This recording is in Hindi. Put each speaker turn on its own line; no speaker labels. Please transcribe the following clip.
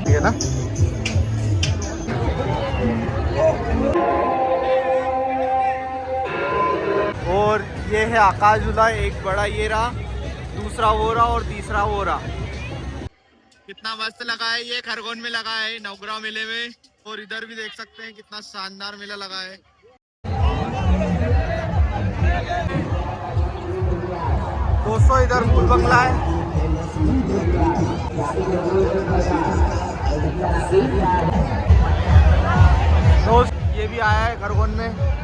है ना। और ये है आकाश झूला, एक बड़ा ये रहा, दूसरा वो रहा और तीसरा वो रहा। कितना मस्त लगा है ये, खरगोन में लगा है नवग्रह मेले में। और इधर भी देख सकते हैं कितना शानदार मेला लगा है। दोस्तों इधर फूल बंगला है। दोस्त ये भी आया है खरगोन में।